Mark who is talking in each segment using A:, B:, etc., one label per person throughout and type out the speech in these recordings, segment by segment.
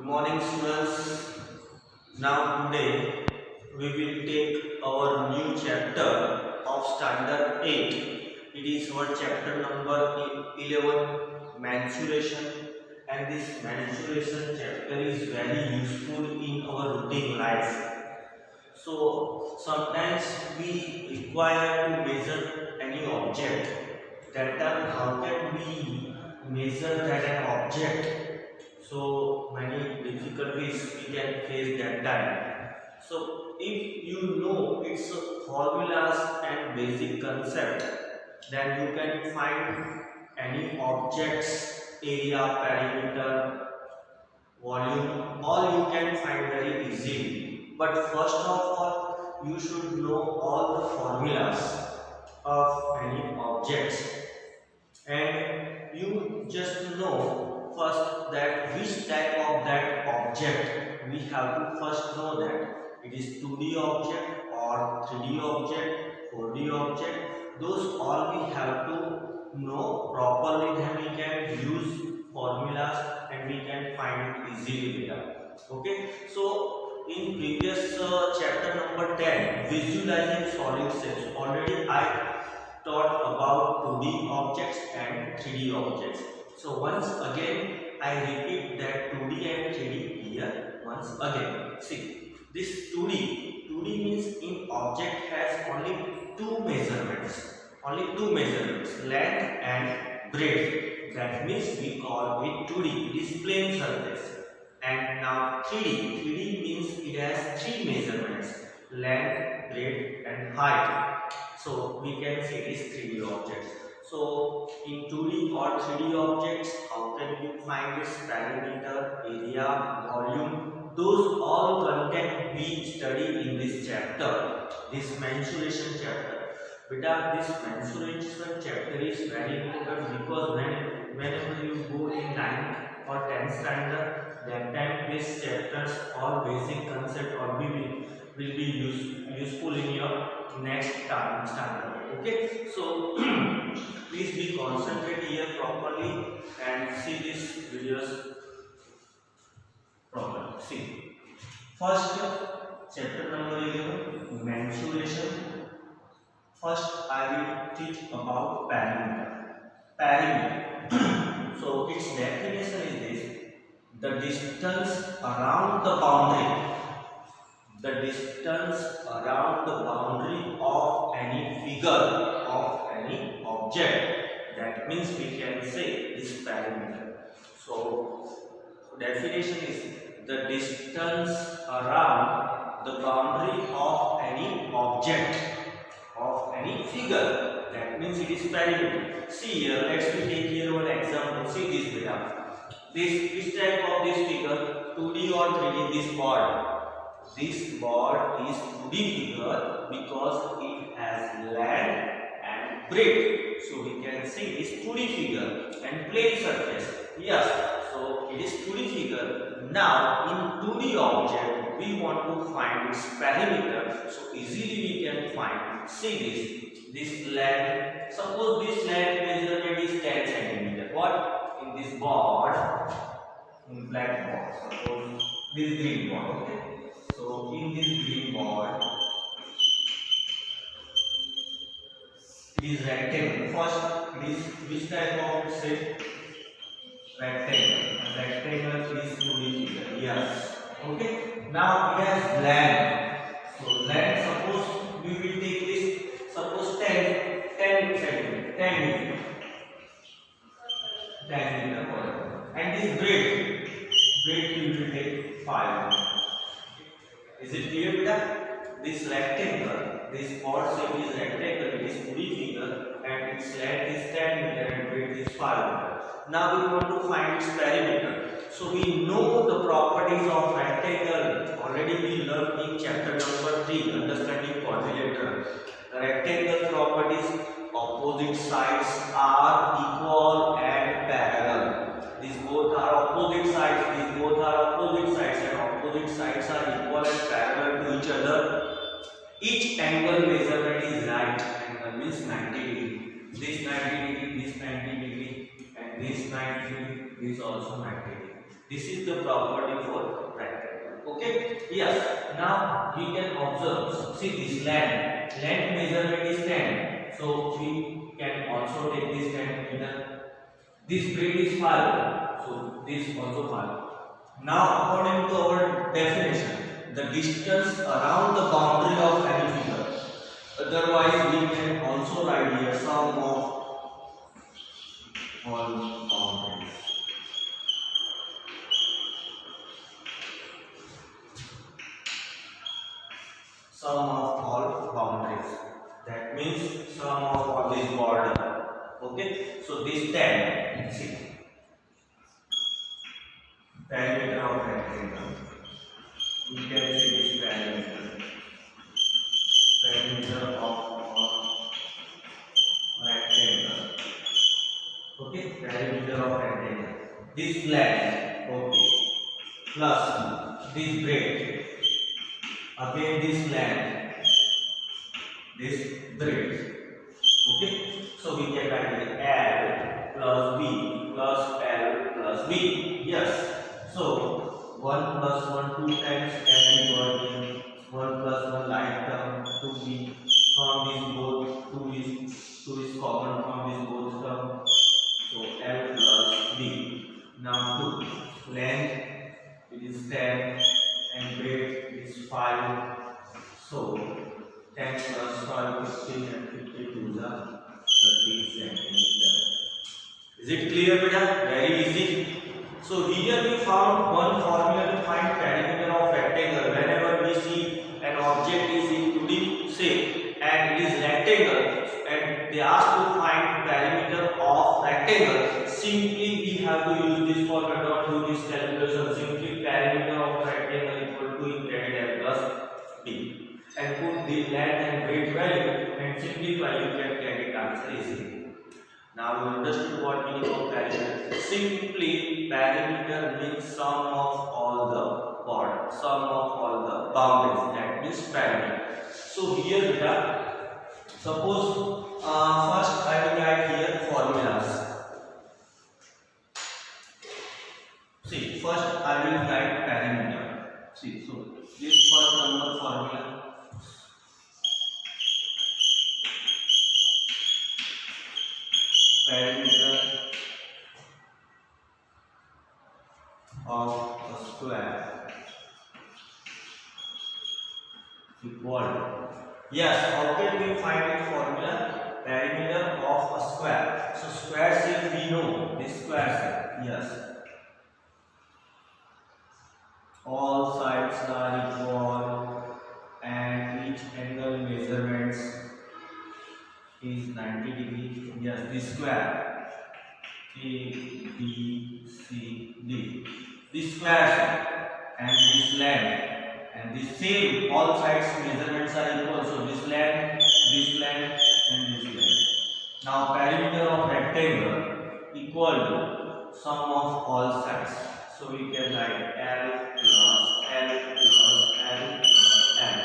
A: morning, students. Now today we will take our new chapter of Standard 8. It is our chapter number 11, Mensuration, and this mensuration chapter is very useful in our routine life. So sometimes we require to measure any object. That time, how can we measure that an object? So many difficulties we can face that time. So if you know its formulas and basic concept, then you can find any objects, area, perimeter, volume, all you can find very easily. But first of all, you should know all the formulas of any objects, and you just know first that which type of that object. We have to first know that it is 2D object or 3D object, 4D object. Those all we have to know properly, then we can use formulas and we can find it easily later. Okay, so in previous chapter number 10, visualizing solid shapes, already I taught about 2D objects and 3D objects. So once again I repeat that 2D and 3D here once again. See, this 2D means in object has only two measurements, length and breadth. That means we call it 2D, it is plane surface. And now 3D means it has three measurements, length, breadth and height. So we can say it is 3D objects. So in 2D or 3D objects, how can you find its perimeter, area, volume? Those all content we study in this chapter, this mensuration chapter. Beta, this mensuration chapter is very important because whenever you go in 9th or 10th standard, that time these chapters or basic concept will be useful in your next standard. Okay, so please be concentrate here properly and see these videos properly. See, first chapter number 11, mensuration. First I will teach about perimeter. So its definition is this: the distance around the boundary, of any figure, of any object. That means we can say this perimeter. So definition is the distance around the boundary of any object, of any figure. That means it is perimeter. See here, let's take here one example. See this data. This type of this figure, 2D or 3D, this board. This board is 2D figure because it has length and breadth. So we can say this 2D figure and plane surface. Yes, so it is 2D figure. Now in 2D object, we want to find its perimeter. So easily we can find. See this length. Suppose this length measurement is 10 centimeter. What? In this board, in black board, suppose this green board. Okay. So in this green board, it is rectangle. First, it is which type of shape? Rectangle. Rectangle is 2D figure. Yes. Okay. Now it has length. So length, suppose we will take this. Suppose 10 centimeter, 10 meter. 10 meter. And this breadth we will take 5 meter. Is it clear, beta? This rectangle, this board shape is rectangle, it is 2D figure, and its length is 10 meter and breadth is 5 meter. Now we want to find its perimeter. So we know the properties of rectangle. Already we learned in chapter number 3, understanding quadrilateral. The rectangle properties: opposite sides are equal and parallel. These both are opposite sides. These both are opposite sides, and opposite sides are equal and parallel to each other. Each angle measurement is right angle, means 90 degree. This 90 degree, this 90 degree, and this 90 degree, this also 90 degree. This is the property for rectangle. Okay. Yes. Now we can observe. See this land. Land measurement is 10. So we can also take this 10 meter. This breadth is 5. So this also 5. Now according to our definition, the distance around the boundary of any figure. Otherwise we can also write here sum of all boundaries. Sum of all boundaries. That means sum of all this border. Okay. So this 10. See. Perimeter of rectangle. We can say this perimeter. Perimeter of rectangle. Okay, perimeter of rectangle. This length, okay, plus this breadth. Again this length, this breadth. Okay, so we can write L plus B plus L plus B. Yes. So 1 plus 1 2 times L equal 1 plus 1 like term 2B from this both 2 is common from this both term. So L plus B. Now 2 length it is 10 and breadth is 5. So 10 plus 5 15 and 52 is 30 centimeter. Is it clear, beta? Very easy. So here we found one formula to find perimeter of rectangle. Whenever we see an object is in 2D shape and it is rectangle and they ask to find perimeter of rectangle, simply we have to use this formula. Don't do this calculation. Simply perimeter of rectangle equal to integrated L plus B and put the length and breadth value and simplify. You can get it answer easily. Now you understood what meaning of perimeter. Simply perimeter means sum of all the borders, sum of all the boundaries. That means perimeter. So here beta, suppose first I will write here formulas. See, first I will write perimeter. See, so this first number formula. Perimeter of a square equal. Yes, how can we find the formula? Perimeter of a square. So square shape we know. This square shape. Yes. All sides are equal and each angle measurements is 90 degree. Yes, this square A, B, C, D. This square and this length and this same all sides measurements are equal. So this length, and this length. Now perimeter of rectangle equal to sum of all sides. So we can write L plus L plus L plus L.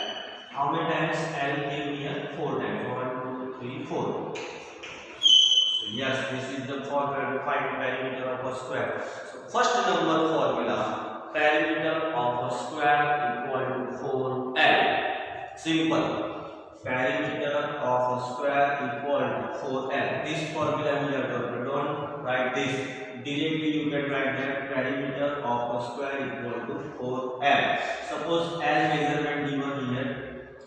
A: How many times L came here? 4 times. 1, 2, 3, 4. So yes, this is the formula to find perimeter of a square. So first number formula, perimeter of a square equal to 4L. Simple. Perimeter of a square equal to 4L. This formula we have to don't write this. Directly you can write that perimeter of a square equal to 4L. Suppose L measurement given here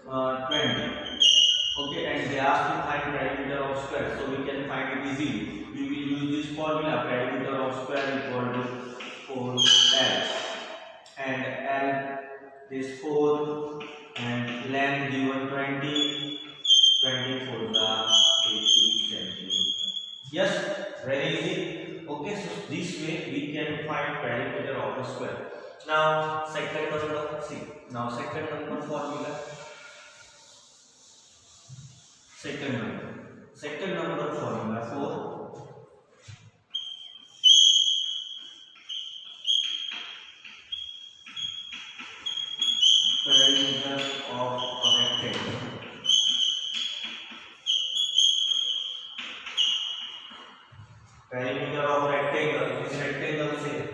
A: 20. Okay, and they ask to find perimeter of square, so we can find it easily. We will use this formula, perimeter of square equal to 4L, and L is 4 and length given 20, 24 the 80 centimeter. Yes, very easy. Okay, so this way we can find perimeter of a square. Now second number, see. Now second number formula. Second number formula for perimeter of a rectangle. Perimeter of rectangle is rectangle shape.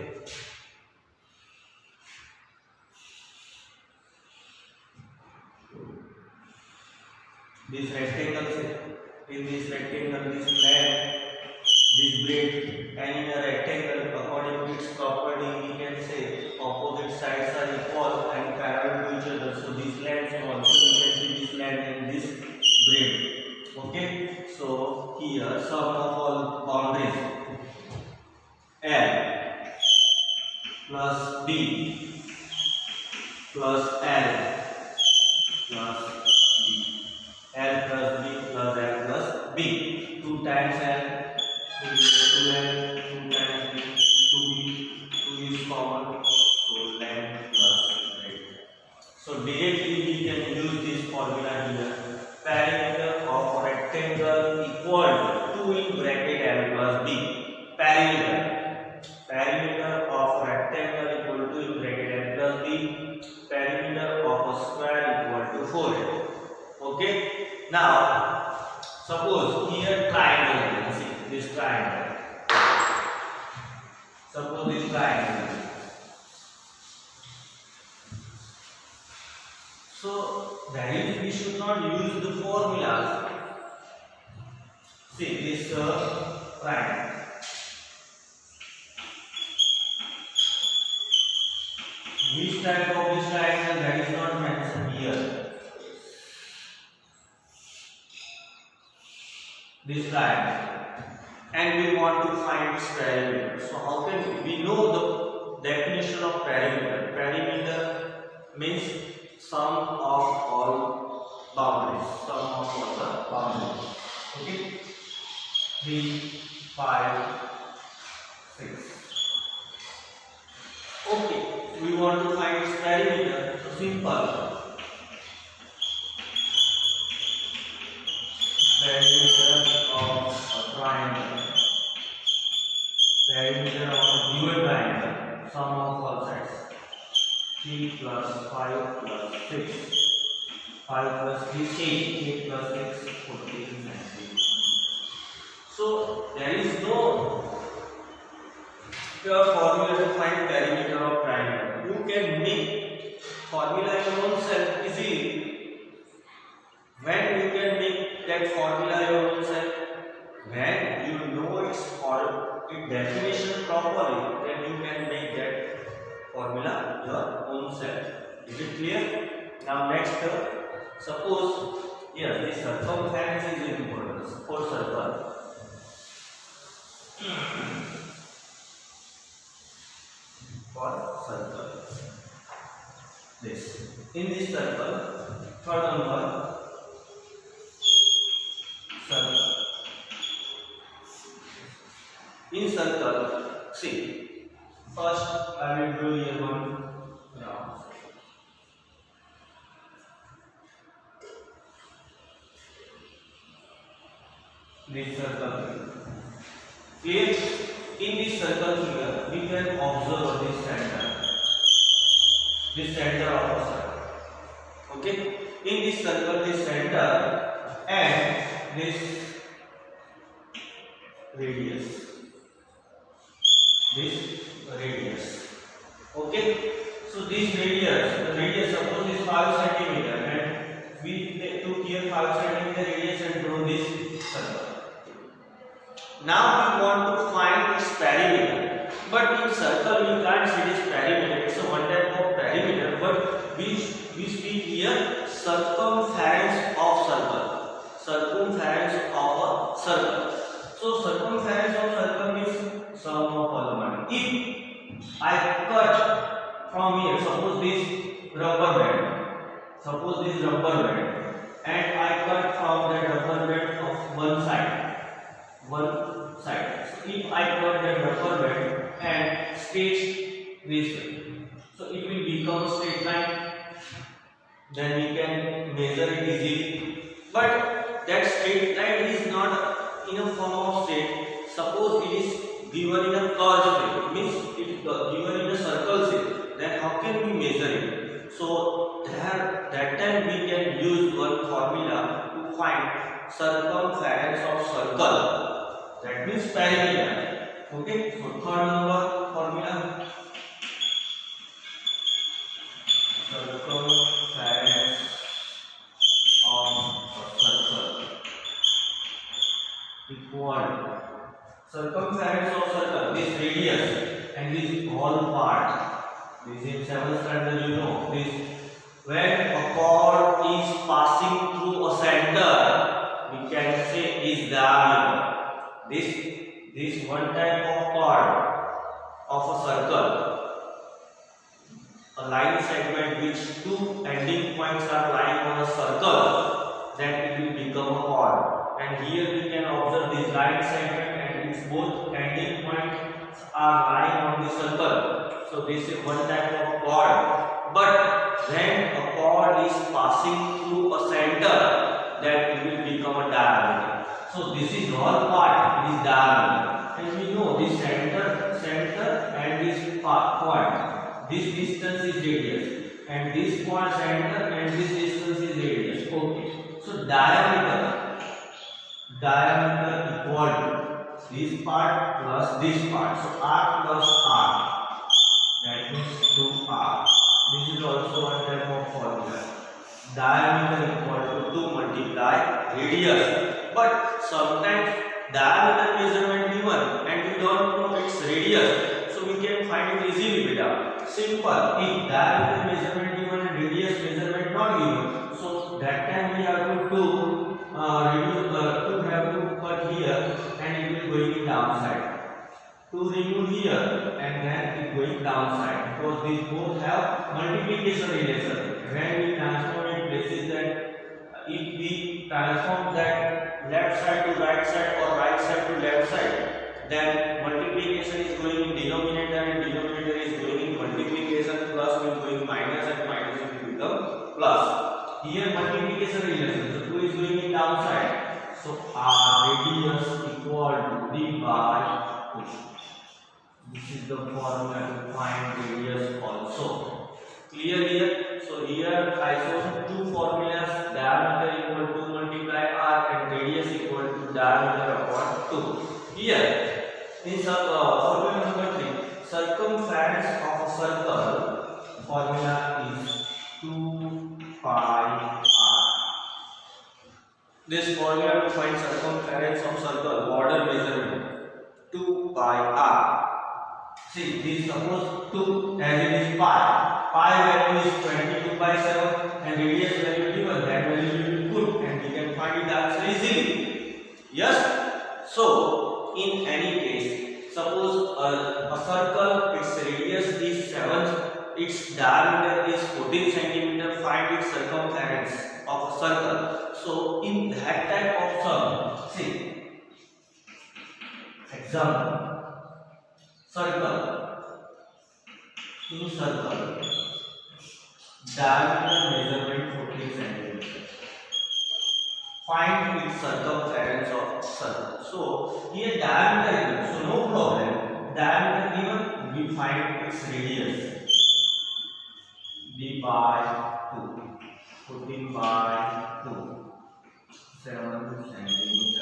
A: this rectangle in this rectangle this length, this breadth, and in a rectangle according to its property we can say opposite sides are equal and parallel to each other. So this length also we can see this length and this breadth. Okay, so here sum of all boundaries L plus B plus L plus B, L plus B plus L plus B, 2 times L, 2 L, 2 times B, 2B, 2 is common, so length plus breadth. So directly we can use this formula here. Perimeter of rectangle equal to 2 in bracket L plus B. Perimeter of rectangle equal to 2 in bracket L plus B. Perimeter of a square equal to 4. Okay. Now, suppose here triangle. See this triangle. Suppose this triangle. So that is we should not use the formulas. See this triangle. Which type of this triangle that is not mentioned here. This triangle, and we want to find its perimeter. So how can we know the definition of perimeter? Perimeter means sum of all boundaries. Sum of all the boundaries. Okay. 3, 5, 6. Okay. We want to find its perimeter. So simple. Perimeter of a triangle. Perimeter of a given triangle. Sum of all sides. 3 plus 5 plus 6. 5 plus 3 8. 8 plus 6 14 and 6. So there is no pure formula to find perimeter of triangle. You can make formula your own self easily. When you can make that formula your own self, when you know its definition properly, then you can make that formula your own self. Is it clear? Now next, suppose yes, this circumference is important for circle. For circle, this in this circle, third number circle. In circle, see, first I will do here one round. This circle. Clear? In this circle here, we can observe this center of the circle. Okay? In this circle, this center and this radius. Okay? So this radius, the radius suppose is 5 cm, and we took here 5 cm radius and draw this circle. Now we want to find its perimeter, but in circle we can't see this perimeter. It's a one type of perimeter, but we speak here circumference of circle. Circumference of a circle. So circumference of circle means sum of all the boundaries. If I cut from here, suppose this rubber band, and I cut from the rubber band of one side. So if I cut the rubber band and stretch this way, so it will become a straight line. Then we can measure it easily. But that straight line is not in a form of straight. Suppose it is given in a curved shape, means it is given in a circle shape. Then how can we measure it? So that time we can use one formula to find circumference of circle. That means perimeter. Okay. So third number formula. Circumference of a circle. equal circumference of circle, this radius and this whole part. This in 7th standard you know this. When a chord is passing through a center, we can say is diameter. This one type of chord of a circle, a line segment which two ending points are lying on a circle, then it will become a chord. And here we can observe this line segment and its both ending points are lying on the circle. So this is one type of chord. But when a chord is passing through a center, then it will become a diameter. So this is all part, it is diameter. And we know this center and this point. This distance is radius. And this point center and this distance is radius. Okay. So diameter equal to this part plus this part. So R plus R. That means 2R. This is also one type of formula. Diameter equal to 2 multiply radius. But sometimes diameter measurement given and we don't know its radius. So we can find it easily beta. Simple. If diameter measurement given and radius measurement not given, so that time we have to cut here and it will going downside. To remove here and then it going downside because these both have multiplication relation. When we transform it places that if we transform that left side to right side or right side to left side, then multiplication is going in denominator and denominator is going in multiplication, plus will going minus and minus will become plus. Here multiplication relation, so 2 is going in downside. So R radius equal to D by 2. This is the formula to find radius also. Clear here? So here I show two formulas, diameter equal to multiply R and radius equal to diameter upon 2. Here in formula number 3, circumference of a circle, formula is 2 pi R. This formula to find circumference of circle, border measurement, 2 pi R. See, this suppose 2 as it is pi. Pi value is 22 by 7 and radius value given, that value will be put and we can find the answer easily. Yes? So, in any case, suppose a circle, its radius is 7, its diameter is 14 cm, find its circumference of a circle. So, in that type of sum, see, example. Circle, in circle, diameter measurement 14 cm. Find its circumference of circle. So here diameter given, so no problem. Diameter given, we find its radius. D by 2, 14 by 2, 7 cm.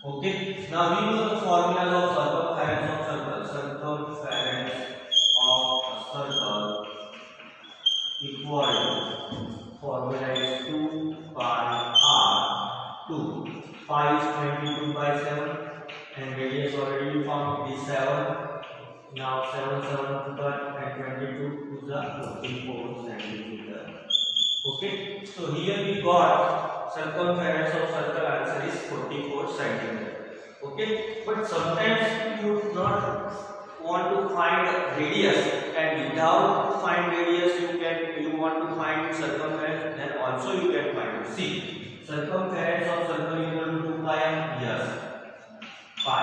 A: Okay. Now we know the formula of circumference of circle. Circumference of a circle equal to formula is 2 pi R. 2 pi is 22 by 7 and radius already we found is 7. Now 7 cut and 22 is a 44 centimeter. Okay. So here we got circumference of circle, answer is 44 centimeter. Okay, but sometimes you do not want to find radius, and without find radius you want to find circumference, then also you can find it. See, circumference of circle equal to 2 pi m. Yes, pi,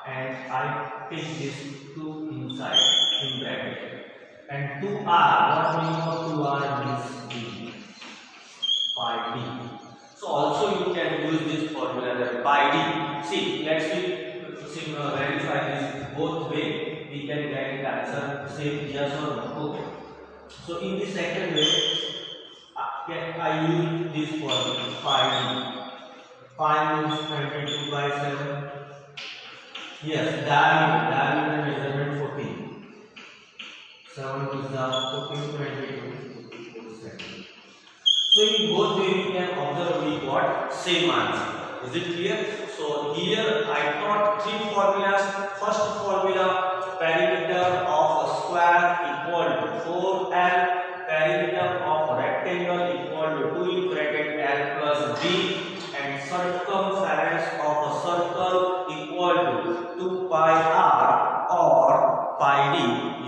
A: and I take this 2 inside in bracket, and 2r. What meaning of 2r is d pi d. So also you can use this formula that pi d. See, let's verify this both way. We can get the answer same yes or no. Okay. So in the second way, I use this formula pi d. Pi means 22 by 7. Yes, diameter measurement 14. 7 is the 14, 22, 47. So in both way we can observe we got same answer. Is it clear? So here I taught three formulas. First formula, perimeter of a square equal to 4L, perimeter of a rectangle equal to 2 in bracket L plus B, and circumference of a circle equal to 2 pi r or pi d.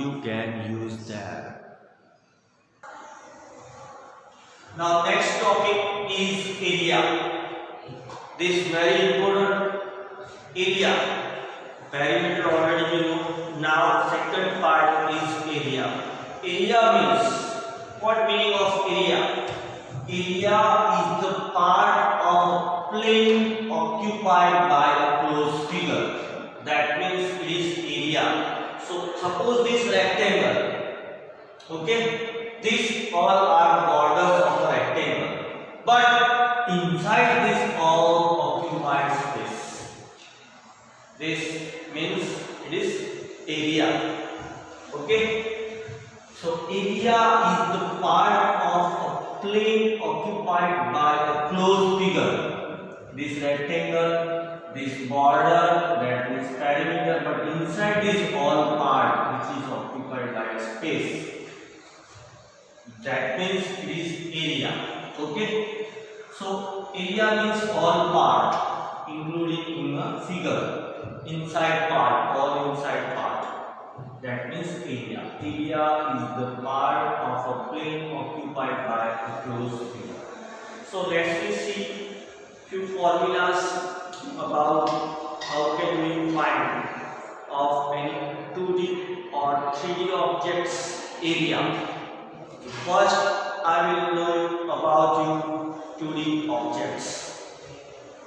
A: You can use that. Now next topic is area. This is very important. Area. Perimeter already you know. Now second part is area. Area means, what meaning of area? Area is the part of a plane occupied by a closed figure. That means it is area. So suppose this rectangle, okay, these all are borders of a rectangle, but inside this all occupied space. This means it is area. Okay, so area is the part of a plane occupied by a closed figure. This rectangle, this border, that is perimeter, but inside this all part which is occupied by a space. That means it is area. Okay, so area means all part, including in a figure. Inside part, all inside part. That means area. Area is the part of a plane occupied by a closed figure. So let's see few formulas about how can we find of any 2D or 3D objects area. First, I will know about you 2D objects.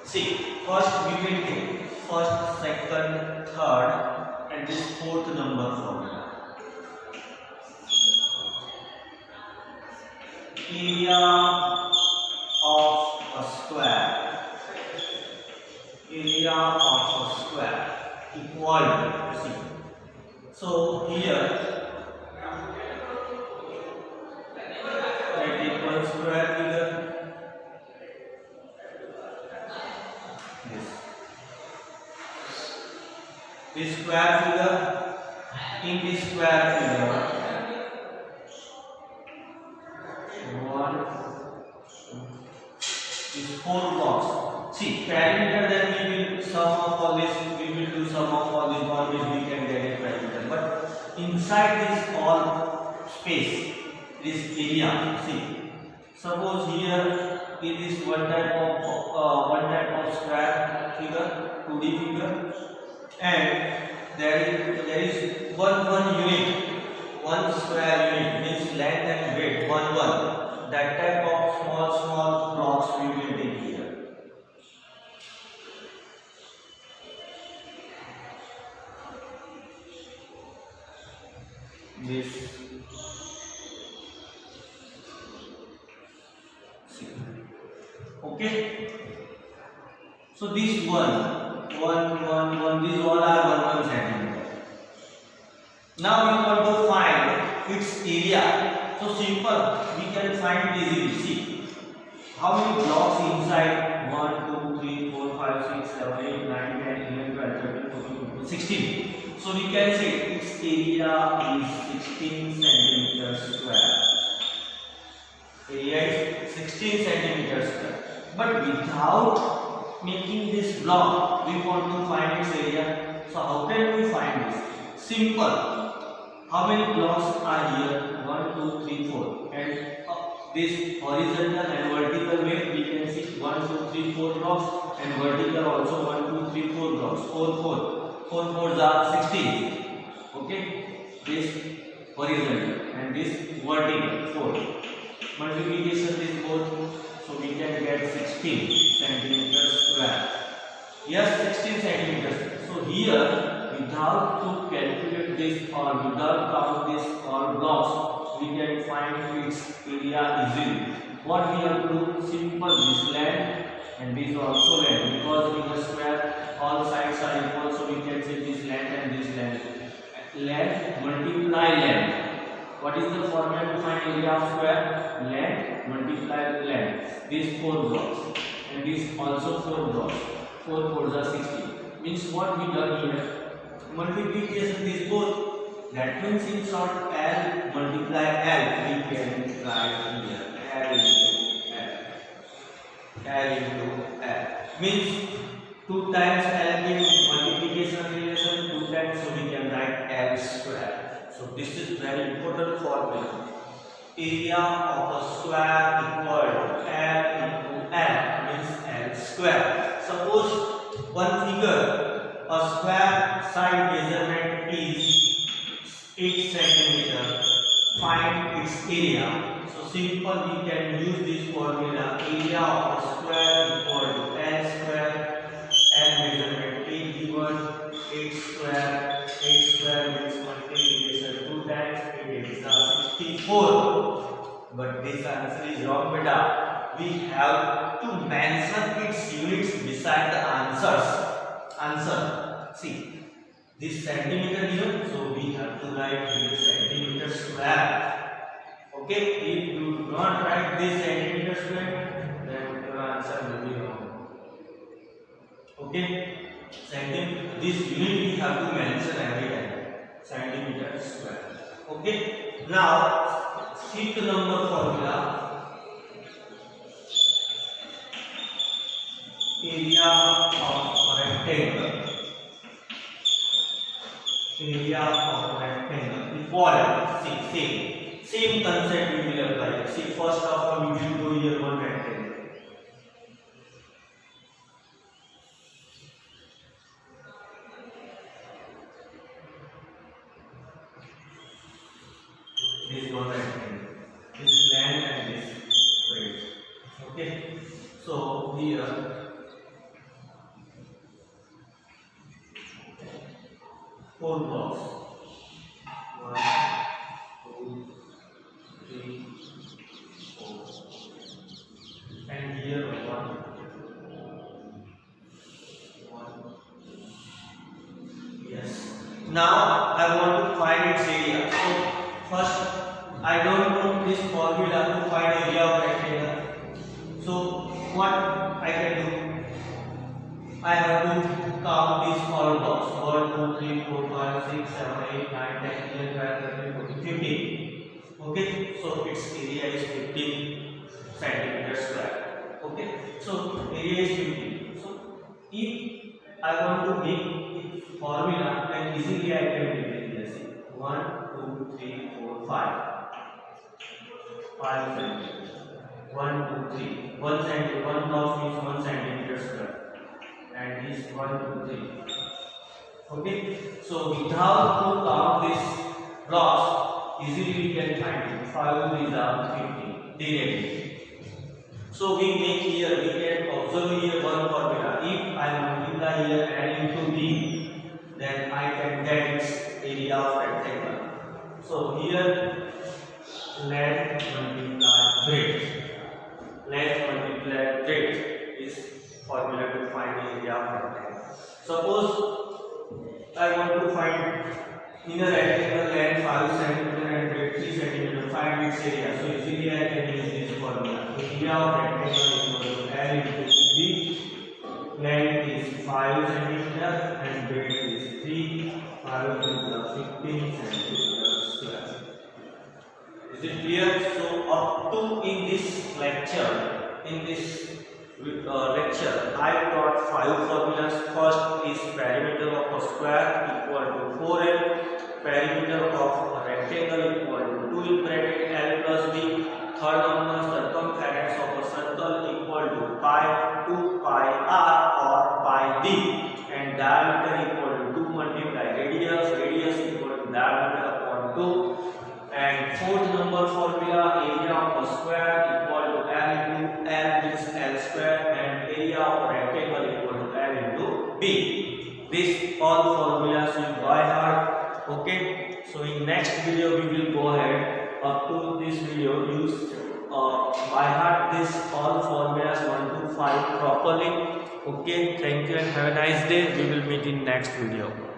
A: See, first we will take first, second, third, and this fourth number formula. Area of a square. Area of a square equal to, see. So here square figure, this square figure, in this square figure, 1, 2, these 4 blocks. See, perimeter, then we will sum of all this, we will do sum of all these boundaries, we can get a perimeter. But inside this all space, this area, see. Suppose here it is one type of square figure, 2D figure, and there is one unit, one square unit means length and width, one. That type of small blocks we will take here. This. Okay, so this one, these all are 1 centimeter. Now we want to find its area. So simple, we can find easily. See, how many blocks inside? 1, 2, 3, 4, 5, 6, 7, 8, 9, 10, 11, 12, 13, 14, 15, 16. So we can say its area is 16 centimeters square. Area is 16 centimeters square. But without making this block, we want to find its area. So how can we find this? Simple. How many blocks are here? 1, 2, 3, 4. And this horizontal and vertical way we can see 1, 2, 3, 4 blocks, and vertical also 1, 2, 3, 4 blocks. 4 fours are 16. Okay. This horizontal and this vertical 4. Multiplication is both. So we can get 16 centimeters square. Yes, 16 centimeters. So here, without to calculate this or without count this or blocks, we can find its area easily. What we have to do? Simple. This length and this also length, because in a square all sides are equal. So we can say this length and this length. Length multiply length. What is the formula to find area of square? Length multiply length. These 4 blocks and these also 4 blocks. 4 4 are 16. Means what we done here? Multiplication is both. That means in short, L multiply L. We can write here L into L. L into L. Means 2 times L gives multiplication relation 2 times, so we can write L square. So this is very important formula. Area of a square equal to L into L, means L square. Suppose one figure, a square side measurement is 8 cm. Find its area. So simple, we can use this formula. Area of a square equal to L square. L measurement 8 given. 8 square means multiplication 2 times 8 is 64. But this answer is wrong, beta. We have to mention its units beside the answers. Answer. See, this centimeter here, so we have to write here centimeter square. Okay, if you do not write this centimeter square, then your answer will be wrong. Okay, this unit we have to mention every time, centimeter square. Okay, now fifth number formula. Area of rectangle. Area of rectangle equal. See, same concept we will apply. See, first of all we will do here one rectangle. This one rectangle. This length and this breadth. Okay. So here 4 blocks. 1, 2, 3, 4. And here 1. Yes. Now I want to find its area. So first, I don't know this formula to find area of rectangle. So what I can do? I have to count these all blocks. 1, 2, 3, 4, 5, 6, 7, 8, 9, 10, 11, 12, 13, 14, 15. Okay, so its area is 15 centimeters square. Okay, so area is 15. So if I want to make its formula, then easily I can make it. Let's see, 1, 2, 3, 4, 5. 5 centimeters. 1, 2, 3. 1 centimeter. 1 block means 1 centimeter square. And this 1, 2, 3. Okay, so without to count this blocks, easily we can find it. 5 is 15 directly. So we make here, we can observe here one formula. If I multiply here L into B, then I can get its area of rectangle. So here length multiply breadth. Length multiply breadth is formula to find area of rectangle. Suppose I want to find inner rectangle length 5 cm and breadth 3 cm. Find its area. So easily I can use this formula. Area of rectangle is equal to L into B. Length is 5 cm and breadth is 3. 5 is 15 cm square. Is it clear? So up to in this lecture, I taught 5 formulas. First is perimeter of a square equal to 4L, perimeter of a rectangle equal to 2 in bracket L plus B. Third number, circumference of a circle equal to pi 2 pi r or pi d, and diameter equal to 2 multiply radius equal to diameter upon 2. And fourth number formula, area of a square equal to L into L means L square, and area of a rectangle equal to L into B. This all formulas will by heart. Okay, so in next video we will go ahead up to this video use by heart this all formulas 1 to 5 properly. Okay, thank you and have a nice day. We will meet in next video.